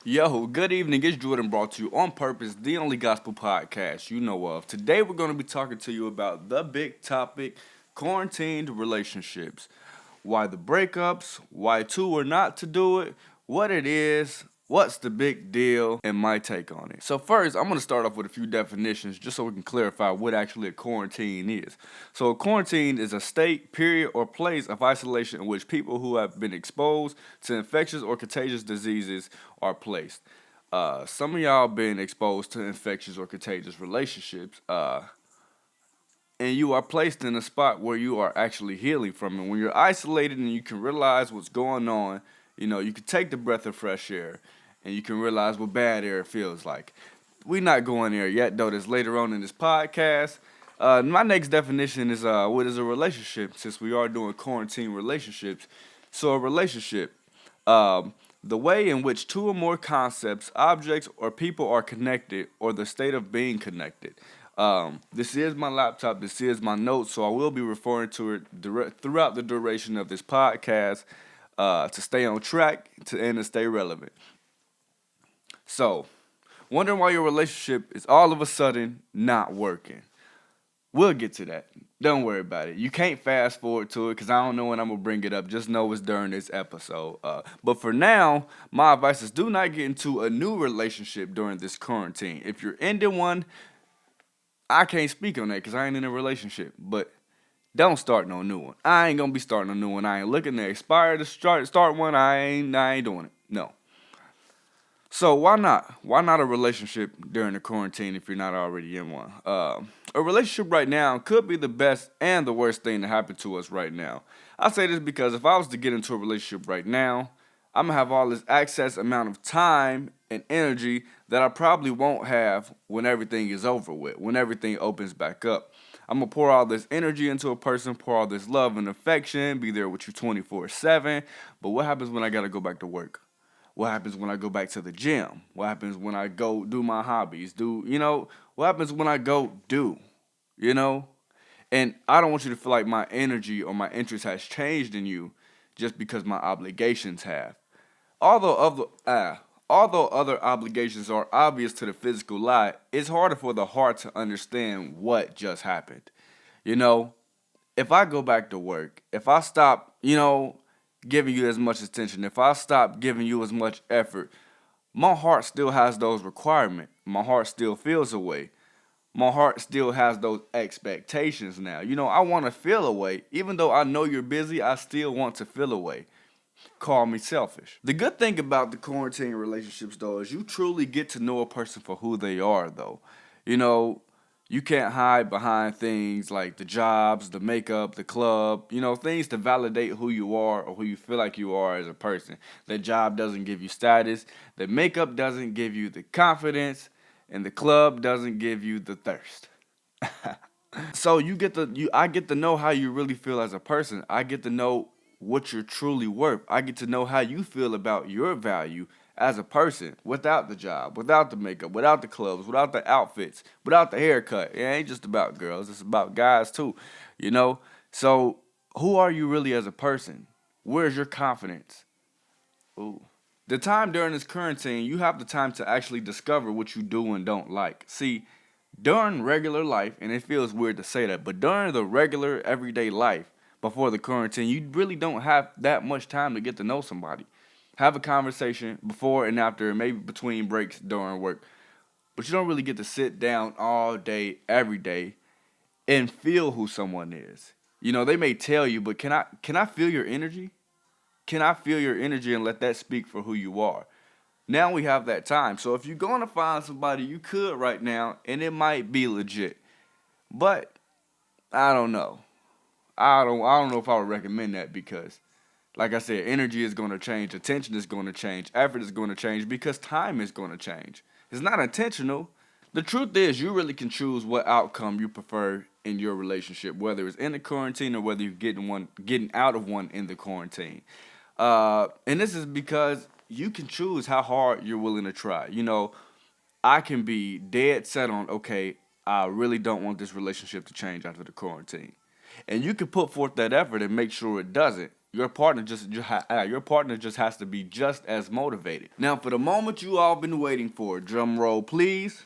Yo, good evening. It's Jordan brought to you on purpose, the only gospel podcast you know of. Today we're going to be talking to you about the big topic quarantined relationships. Why the breakups, why two are not to do it, what it is, what's the big deal, and my take on it. So, first, I'm going to start off with a few definitions just so we can clarify what actually a quarantine is. So, a quarantine is a state, period, or place of isolation in which people who have been exposed to infectious or contagious diseases are placed. Some of y'all been exposed to infectious or contagious relationships, and you are placed in a spot where you are actually healing from it. When you're isolated and you can realize what's going on, you can take the breath of fresh air, and you can realize what bad air feels like. We're not going there yet, though. This later on in this podcast. My next definition is what is a relationship? Since we are doing quarantine relationships, so a relationship the way in which two or more concepts, objects, or people are connected, or the state of being connected. This is my laptop. This is my notes, so I will be referring to it throughout the duration of this podcast to stay on track and to stay relevant. So, wondering why your relationship is all of a sudden not working. We'll get to that. Don't worry about it. You can't fast forward to it because I don't know when I'm gonna bring it up. Just know it's during this episode. But for now, my advice is do not get into a new relationship during this quarantine. If you're ending one, I can't speak on that because I ain't in a relationship. But don't start no new one. I ain't gonna be starting a new one. I ain't looking to expire to start one. I ain't doing it. No. So why not? Why not a relationship during the quarantine if you're not already in one? A relationship right now could be the best and the worst thing to happen to us right now. I say this because if I was to get into a relationship right now, I'm gonna have all this excess amount of time and energy that I probably won't have when everything is over with, when everything opens back up. I'm gonna pour all this energy into a person, pour all this love and affection, be there with you 24/7. But what happens when I gotta go back to work? What happens when I go back to the gym? What happens when I go do my hobbies? What happens when I go do, you know? And I don't want you to feel like my energy or my interest has changed in you just because my obligations have. Although other, although other obligations are obvious to the physical eye, it's harder for the heart to understand what just happened. You know, if I go back to work, if I stop, giving you as much attention, if I stop giving you as much effort, my heart still has those requirements. My heart still feels a way. My heart still has those expectations now. I want to feel a way. Even though I know you're busy, I still want to feel a way. Call me selfish. The good thing about the quarantine relationships, though, is you truly get to know a person for who they are, though. You know, you can't hide behind things like the jobs, the makeup, the club, things to validate who you are or who you feel like you are as a person. The job doesn't give you status, the makeup doesn't give you the confidence, and the club doesn't give you the thirst. So I get to know how you really feel as a person. I get to know what you're truly worth. I get to know how you feel about your value as a person without the job, without the makeup, without the clothes, without the outfits, without the haircut. It ain't just about girls, it's about guys too, you know? So who are you really as a person? Where's your confidence? Ooh. The time during this quarantine, you have the time to actually discover what you do and don't like. See, during regular life, and it feels weird to say that, but during the regular everyday life before the quarantine, you really don't have that much time to get to know somebody. Have a conversation before and after, maybe between breaks during work, but you don't really get to sit down all day, every day, and feel who someone is. They may tell you, but can I feel your energy? Can I feel your energy and let that speak for who you are? Now we have that time. So if you're going to find somebody, you could right now, and it might be legit. But I don't know. I don't know if I would recommend that because, like I said, energy is going to change, attention is going to change, effort is going to change because time is going to change. It's not intentional. The truth is, you really can choose what outcome you prefer in your relationship, whether it's in the quarantine or whether you're getting out of one in the quarantine. And this is because you can choose how hard you're willing to try. I can be dead set on, okay, I really don't want this relationship to change after the quarantine. And you can put forth that effort and make sure it doesn't. your partner just has to be just as motivated. Now, for the moment you all been waiting for, drum roll please.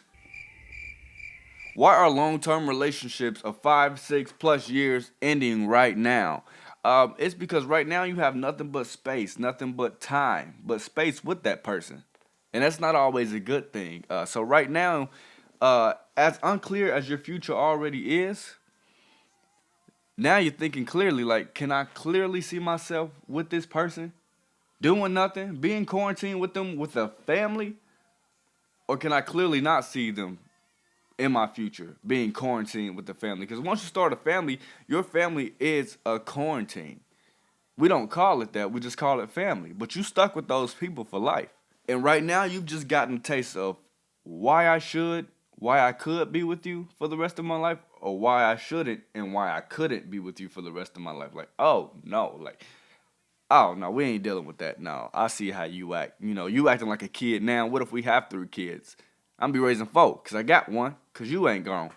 Why are long-term relationships of 5, 6+ years ending right now? It's because right now you have nothing but space, nothing but time, but space with that person, and that's not always a good thing. So right now, as unclear as your future already is, now you're thinking clearly. Like, can I clearly see myself with this person, doing nothing, being quarantined with them with a family, or can I clearly not see them in my future being quarantined with the family? Because once you start a family, your family is a quarantine. We don't call it that, we just call it family. But you stuck with those people for life. And right now you've just gotten a taste of why I could be with you for the rest of my life, or why I shouldn't and why I couldn't be with you for the rest of my life. Like, oh no, we ain't dealing with that. No, I see how you act. You acting like a kid now. What if we have 3 kids? I'm be raising 4, cause I got one, cause you ain't grown.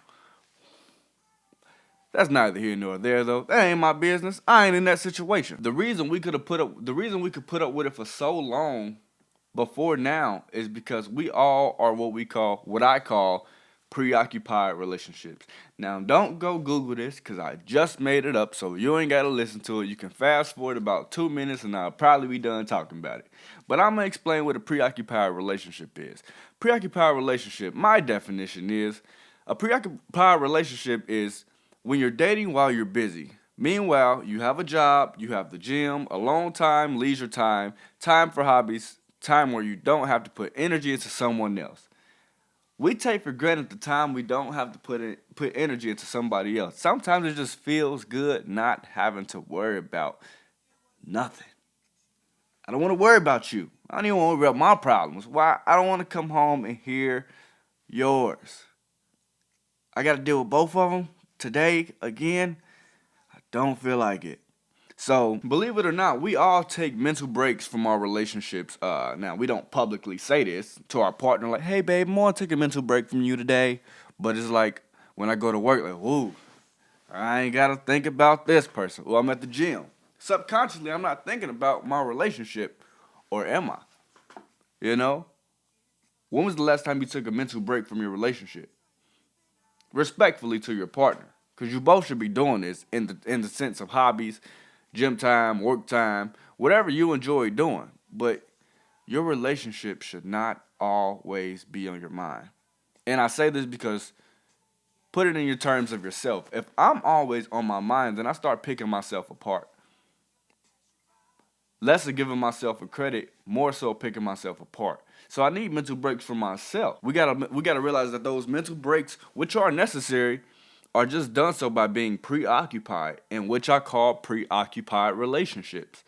That's neither here nor there though. That ain't my business. I ain't in that situation. The reason we could put up with it for so long before now is because we all are what I call preoccupied relationships. Now, don't go Google this because I just made it up, so you ain't got to listen to it. You can fast forward about 2 minutes and I'll probably be done talking about it. But I'm going to explain what a preoccupied relationship is. Preoccupied relationship, my definition is a preoccupied relationship is when you're dating while you're busy. Meanwhile, you have a job, you have the gym, alone time, leisure time, time for hobbies, time where you don't have to put energy into someone else. We take for granted the time we don't have to put energy into somebody else. Sometimes it just feels good not having to worry about nothing. I don't want to worry about you. I don't even want to worry about my problems. Why? I don't want to come home and hear yours. I got to deal with both of them today again. I don't feel like it. So, believe it or not, we all take mental breaks from our relationships. Now, we don't publicly say this to our partner, like, hey, babe, I want to take a mental break from you today. But it's like, when I go to work, like, whoa, I ain't got to think about this person. Well, I'm at the gym. Subconsciously, I'm not thinking about my relationship, or am I? You know? When was the last time you took a mental break from your relationship? Respectfully to your partner. Because you both should be doing this in the sense of hobbies, gym time, work time, whatever you enjoy doing. But your relationship should not always be on your mind. And I say this because put it in your terms of yourself. If I'm always on my mind, then I start picking myself apart. Less of giving myself a credit, more so picking myself apart. So I need mental breaks for myself. We gotta realize that those mental breaks, which are necessary, are just done so by being preoccupied, in which I call preoccupied relationships.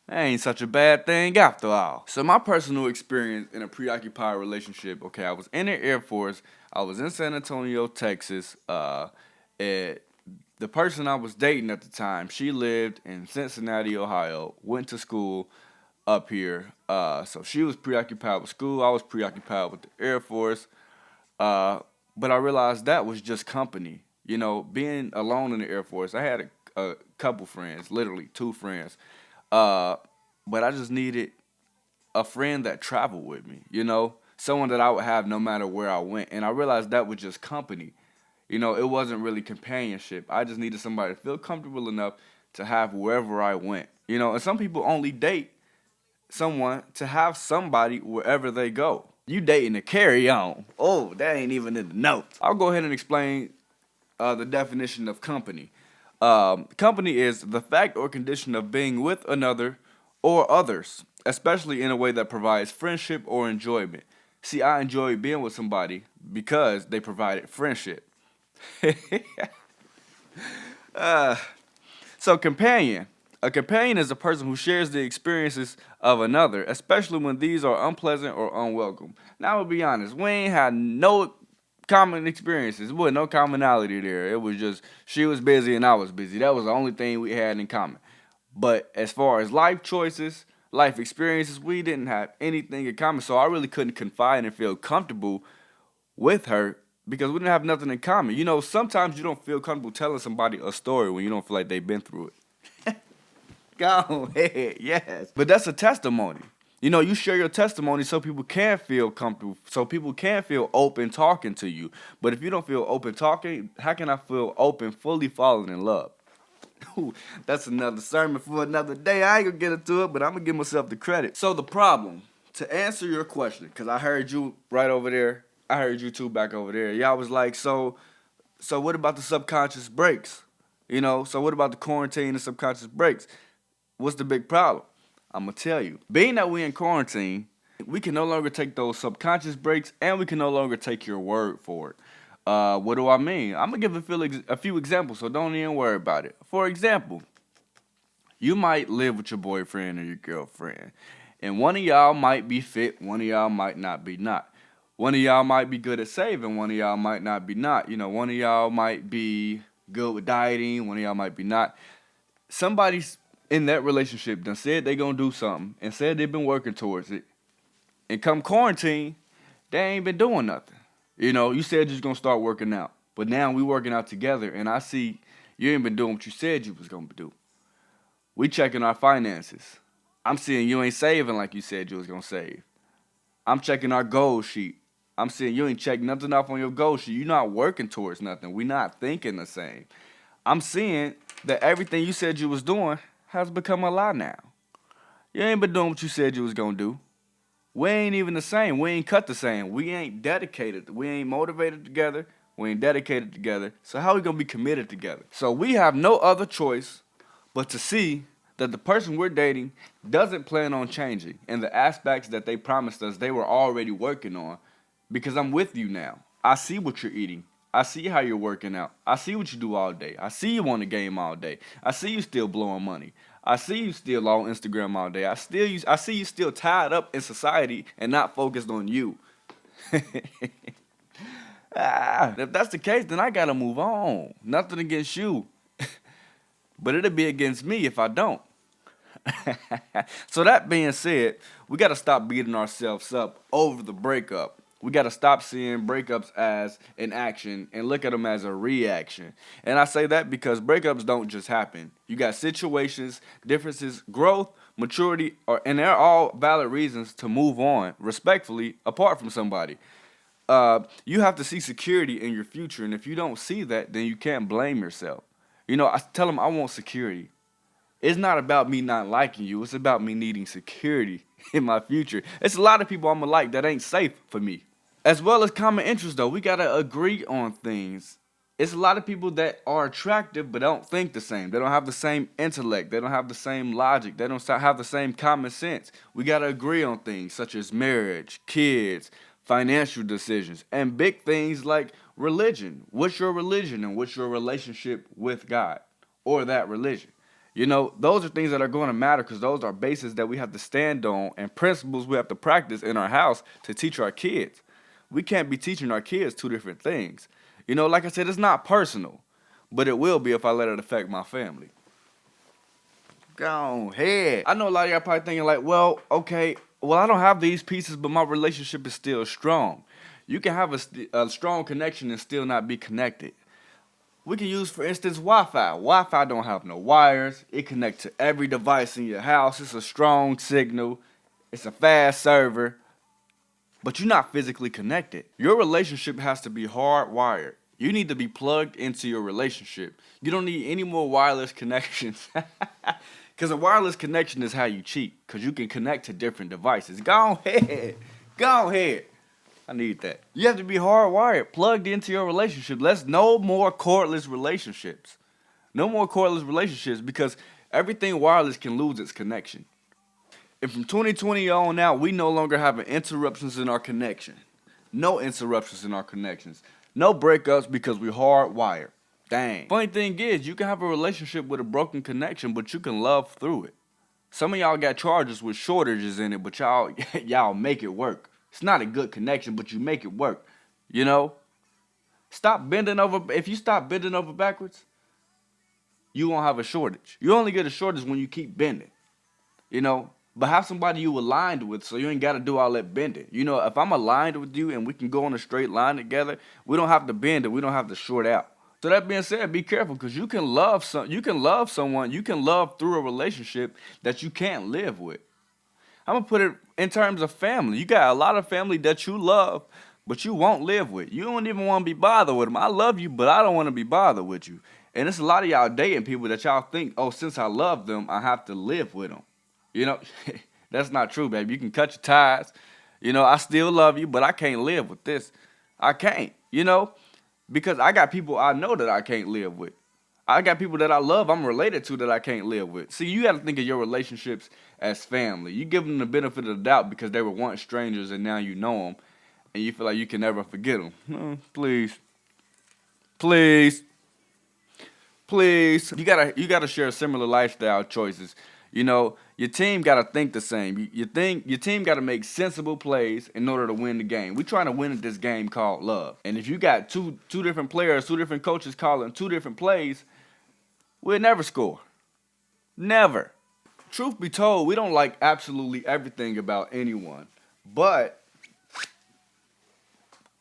That ain't such a bad thing after all. So my personal experience in a preoccupied relationship, okay, I was in the Air Force, I was in San Antonio, Texas, and the person I was dating at the time, she lived in Cincinnati, Ohio, went to school up here. So she was preoccupied with school, I was preoccupied with the Air Force. But I realized that was just company. Being alone in the Air Force, I had a couple friends, literally 2 friends. But I just needed a friend that traveled with me, someone that I would have no matter where I went. And I realized that was just company. It wasn't really companionship. I just needed somebody to feel comfortable enough to have wherever I went. And some people only date someone to have somebody wherever they go. You dating to carry on. Oh, that ain't even in the notes. I'll go ahead and explain the definition of company. Company is the fact or condition of being with another or others, especially in a way that provides friendship or enjoyment. See, I enjoy being with somebody because they provided friendship. So companion. A companion is a person who shares the experiences of another, especially when these are unpleasant or unwelcome. Now, I'll be honest, we ain't had no common experiences. There was no commonality there. It was just she was busy and I was busy. That was the only thing we had in common. But as far as life choices, life experiences, we didn't have anything in common. So I really couldn't confide and feel comfortable with her because we didn't have nothing in common. Sometimes you don't feel comfortable telling somebody a story when you don't feel like they've been through it. Go ahead, yes. But that's a testimony. You know, you share your testimony so people can feel comfortable, so people can feel open talking to you. But if you don't feel open talking, how can I feel open, fully falling in love? Ooh, that's another sermon for another day. I ain't gonna get into it, but I'm gonna give myself the credit. So the problem, to answer your question, because I heard you right over there, I heard you two back over there. Y'all was like, so what about the subconscious breaks? You know, so what about the quarantine and subconscious breaks? What's the big problem? I'm gonna tell you. Being that we in quarantine, we can no longer take those subconscious breaks, and we can no longer take your word for it. What do I mean? I'm gonna give a few examples, so don't even worry about it. For example, you might live with your boyfriend or your girlfriend, and one of y'all might be fit, one of y'all might not be not. One of y'all might be good at saving, one of y'all might not be not. You know, one of y'all might be good with dieting, one of y'all might be not. Somebody's in that relationship done said they gonna do something and said they've been working towards it. And come quarantine, they ain't been doing nothing. You know, you said you was gonna start working out. But now we working out together and I see you ain't been doing what you said you was gonna do. We checking our finances. I'm seeing you ain't saving like you said you was gonna save. I'm checking our goal sheet. I'm seeing you ain't checked nothing off on your goal sheet. You're not working towards nothing. We not thinking the same. I'm seeing that everything you said you was doing has become a lie now. You ain't been doing what you said you was gonna do. We ain't even the same. We ain't cut the same. We ain't dedicated. We ain't motivated together. We ain't dedicated together. So how we gonna be committed together? So we have no other choice but to see that the person we're dating doesn't plan on changing and the aspects that they promised us they were already working on, because I'm with you now. I see what you're eating. I see how you're working out. I see what you do all day. I see you on the game all day. I see you still blowing money. I see you still on Instagram all day. I see you still tied up in society and not focused on you. If that's the case, then I gotta move on. Nothing against you. But it'll be against me if I don't. So that being said, we got to stop beating ourselves up over the breakup. We got to stop seeing breakups as an action and look at them as a reaction. And I say that because breakups don't just happen. You got situations, differences, growth, maturity, and they're all valid reasons to move on respectfully apart from somebody. You have to see security in your future, and if you don't see that, then you can't blame yourself. You know, I tell them I want security. It's not about me not liking you. It's about me needing security in my future. It's a lot of people I'm going to like that ain't safe for me. As well as common interest, though. We got to agree on things. It's a lot of people that are attractive but don't think the same. They don't have the same intellect. They don't have the same logic. They don't have the same common sense. We got to agree on things such as marriage, kids, financial decisions, and big things like religion. What's your religion and what's your relationship with God or that religion? You know, those are things that are going to matter because those are bases that we have to stand on and principles we have to practice in our house to teach our kids. We can't be teaching our kids two different things. You know, like I said, it's not personal, but it will be if I let it affect my family. Go ahead. I know a lot of y'all probably thinking like, well, okay, well, I don't have these pieces, but my relationship is still strong. You can have a strong connection and still not be connected. We can use, for instance, Wi-Fi. Wi-Fi don't have no wires. It connects to every device in your house. It's a strong signal. It's a fast server. But you're not physically connected. Your relationship has to be hardwired. You need to be plugged into your relationship. You don't need any more wireless connections. Because a wireless connection is how you cheat. Because you can connect to different devices. Go ahead. Go ahead. I need that. You have to be hardwired, plugged into your relationship. Let's no more cordless relationships. No more cordless relationships because everything wireless can lose its connection. And from 2020 on out, we no longer have interruptions in our connection. No interruptions in our connections. No breakups because we're hardwired. Dang. Funny thing is, you can have a relationship with a broken connection, but you can love through it. Some of y'all got charges with shortages in it, but y'all make it work. It's not a good connection, but you make it work. You know? Stop bending over. If you stop bending over backwards, you won't have a shortage. You only get a shortage when you keep bending. You know? But have somebody you aligned with so you ain't got to do all that bending. You know, if I'm aligned with you and we can go on a straight line together, we don't have to bend and we don't have to short out. So that being said, be careful because you can love someone, you can love through a relationship that you can't live with. I'm gonna put it in terms of family. You got a lot of family that you love, but you won't live with. You don't even want to be bothered with them. I love you, but I don't want to be bothered with you. And it's a lot of y'all dating people that y'all think, oh, since I love them, I have to live with them. You know, that's not true, baby. You can cut your ties. You know, I still love you, but I can't live with this. I can't, you know, because I got people I know that I can't live with. I got people that I love, I'm related to that I can't live with. See, you got to think of your relationships as family. You give them the benefit of the doubt because they were once strangers and now you know them, and you feel like you can never forget them. Please, please, please. You gotta share similar lifestyle choices. You know, your team got to think the same. Your team got to make sensible plays in order to win the game. We're trying to win at this game called love. And if you got two different players, two different coaches calling two different plays, we'll never score. Never. Truth be told, we don't like absolutely everything about anyone. But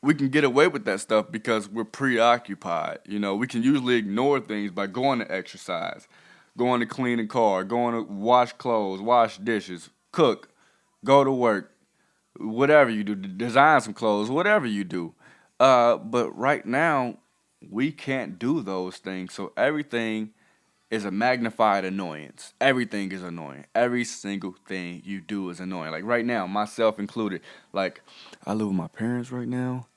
we can get away with that stuff because we're preoccupied. You know, we can usually ignore things by going to exercise, going to clean a car, going to wash clothes, wash dishes, cook, go to work, whatever you do, design some clothes, whatever you do. But right now, we can't do those things. So everything is a magnified annoyance. Everything is annoying. Every single thing you do is annoying. Like right now, myself included. Like, I live with my parents right now,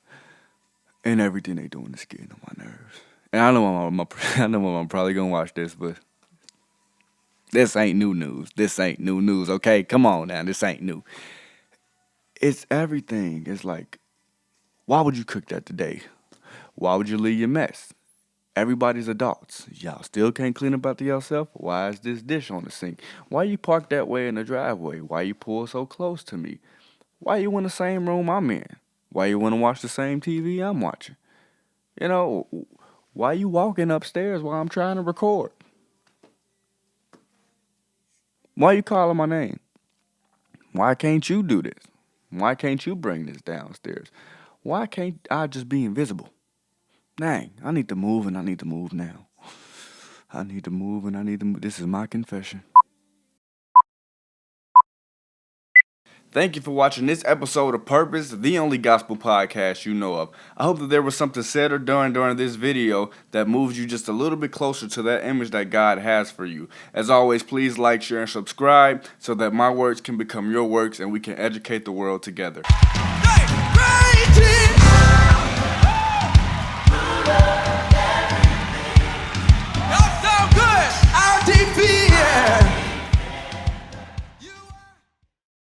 and everything they doing is getting on my nerves. And I know I'm probably gonna watch this, but this ain't new news. This ain't new news, okay? Come on now, this ain't new. It's everything. It's like, why would you cook that today? Why would you leave your mess? Everybody's adults. Y'all still can't clean up after yourself? Why is this dish on the sink? Why you park that way in the driveway? Why you pull so close to me? Why you in the same room I'm in? Why you want to watch the same TV I'm watching? You know, why you walking upstairs while I'm trying to record? Why you calling my name? Why can't you do this? Why can't you bring this downstairs? Why can't I just be invisible? Dang, I need to move and I need to move now. I need to move and I need to move. This is my confession. Thank you for watching this episode of Purpose, the only gospel podcast you know of. I hope that there was something said or done during this video that moves you just a little bit closer to that image that God has for you. As always, please like, share, and subscribe so that my words can become your works and we can educate the world together. Hey,